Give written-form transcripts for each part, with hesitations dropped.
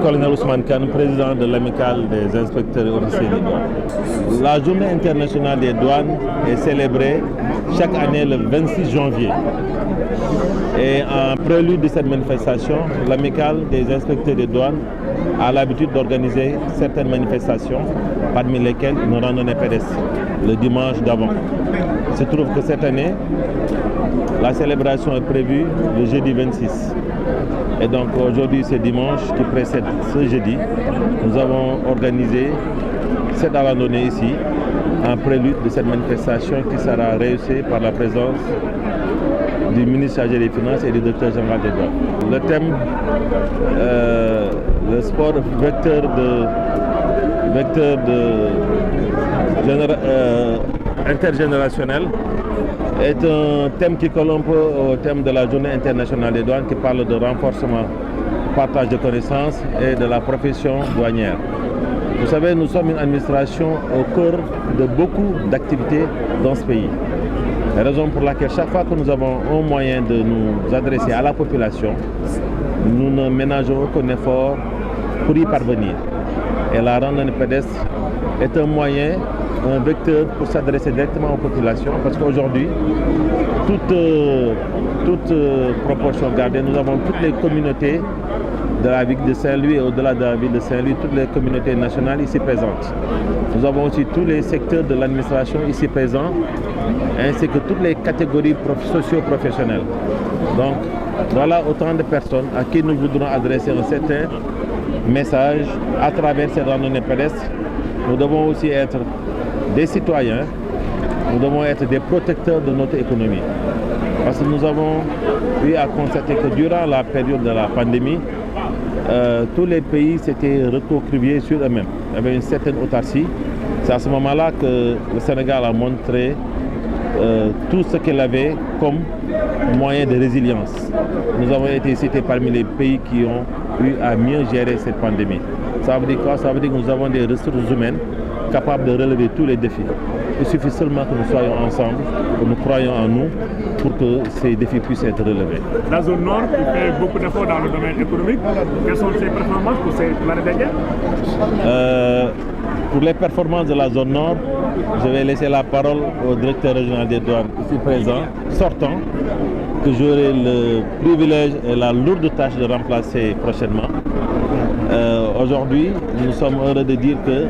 Colonel Ousmane Kane, président de l'amicale des inspecteurs et officiers des douanes. La journée internationale des douanes est célébrée chaque année le 26 janvier. Et en prélude de cette manifestation, l'amicale des inspecteurs des douanes a l'habitude d'organiser certaines manifestations, parmi lesquelles une randonnée pédestre le dimanche d'avant. Il se trouve que cette année, la célébration est prévue le jeudi 26. Et donc aujourd'hui, c'est dimanche qui précède ce jeudi. Nous avons organisé cette randonnée ici, en prélude de cette manifestation qui sera réussie par la présence du ministre chargé des Finances et du directeur général des douanes. Le thème, le sport vecteur intergénérationnel, est un thème qui colle un peu au thème de la journée internationale des douanes qui parle de renforcement, partage de connaissances et de la profession douanière. Vous savez, nous sommes une administration au cœur de beaucoup d'activités dans ce pays. La raison pour laquelle chaque fois que nous avons un moyen de nous adresser à la population, nous ne ménageons aucun effort pour y parvenir. Et la randonnée pédestre est un moyen, un vecteur pour s'adresser directement aux populations, parce qu'aujourd'hui, toute proportion gardée, nous avons toutes les communautés de la ville de Saint-Louis et au-delà de la ville de Saint-Louis, toutes les communautés nationales ici présentes. Nous avons aussi tous les secteurs de l'administration ici présents, ainsi que toutes les catégories socio-professionnelles. Donc voilà autant de personnes à qui nous voudrons adresser un certain message à travers ces randonnées pédestres. Nous devons aussi être des citoyens, nous devons être des protecteurs de notre économie. Parce que nous avons eu à constater que durant la période de la pandémie, tous les pays s'étaient recroquevillés sur eux-mêmes. Il y avait une certaine autarcie. C'est à ce moment-là que le Sénégal a montré tout ce qu'il avait comme moyen de résilience. Nous avons été cités parmi les pays qui ont eu à mieux gérer cette pandémie. Ça veut dire quoi? Ça veut dire que nous avons des ressources humaines capables de relever tous les défis. Il suffit seulement que nous soyons ensemble, que nous croyons en nous pour que ces défis puissent être relevés. La zone nord qui fait beaucoup d'efforts dans le domaine économique, quelles sont ses performances pour l'année dernière? Pour les performances de la zone nord, je vais laisser la parole au directeur régional des douanes ici présent, sortant, que j'aurai le privilège et la lourde tâche de remplacer prochainement. Aujourd'hui, nous sommes heureux de dire que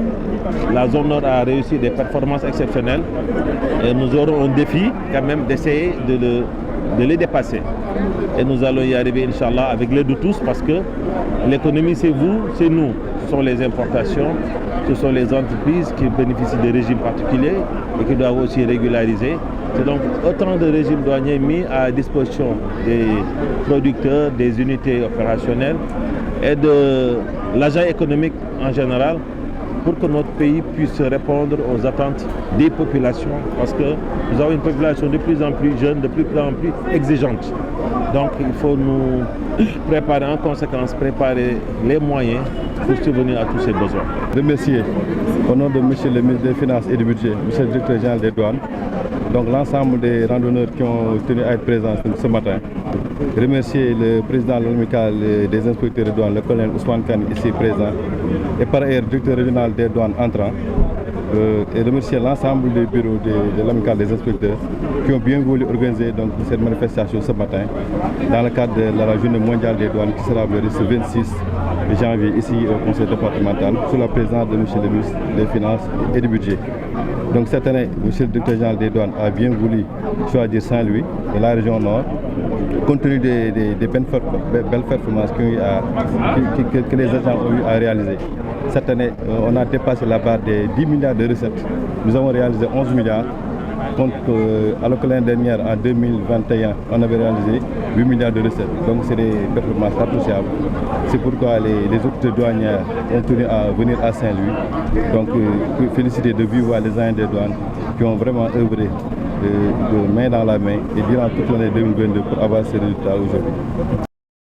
la zone nord a réussi des performances exceptionnelles et nous aurons un défi quand même d'essayer de les dépasser. Et nous allons y arriver, Inch'Allah, avec l'aide de tous, parce que l'économie, c'est vous, c'est nous. Ce sont les importations, ce sont les entreprises qui bénéficient de régimes particuliers et qui doivent aussi régulariser. C'est donc autant de régimes douaniers mis à disposition des producteurs, des unités opérationnelles et de l'agent économique en général pour que notre pays puisse répondre aux attentes des populations, parce que nous avons une population de plus en plus jeune, de plus en plus exigeante. Donc il faut nous préparer en conséquence, préparer les moyens pour subvenir à tous ces besoins. Remercier au nom de M. le ministre des Finances et du Budget, M. le directeur général des douanes, donc l'ensemble des randonneurs qui ont tenu à être présents ce matin. Remercier le président de l'amicale des inspecteurs des douanes, le colonel Ousmane Kane, ici présent, et par ailleurs directeur régional des douanes entrant, et remercier l'ensemble des bureaux de l'amicale des inspecteurs qui ont bien voulu organiser donc, cette manifestation ce matin dans le cadre de la journée mondiale des douanes qui sera le 26 janvier ici au conseil départemental sous la présidence de M. le ministre des Finances et du Budget. Donc cette année, M. le directeur général des douanes a bien voulu choisir Saint-Louis et la région nord, compte tenu des belles performances que les agents ont eu à réaliser. Cette année, on a dépassé la barre des 10 milliards de recettes. Nous avons réalisé 11 milliards, alors que l'année dernière, en 2021, on avait réalisé 8 milliards de recettes. Donc c'est des performances appréciables. C'est pourquoi les autorités douanières ont tenu à venir à Saint-Louis. Donc féliciter de vive voix les agents des douanes qui ont vraiment œuvré de main dans la main et durant toute l'année 2022 pour avoir ces résultats aujourd'hui.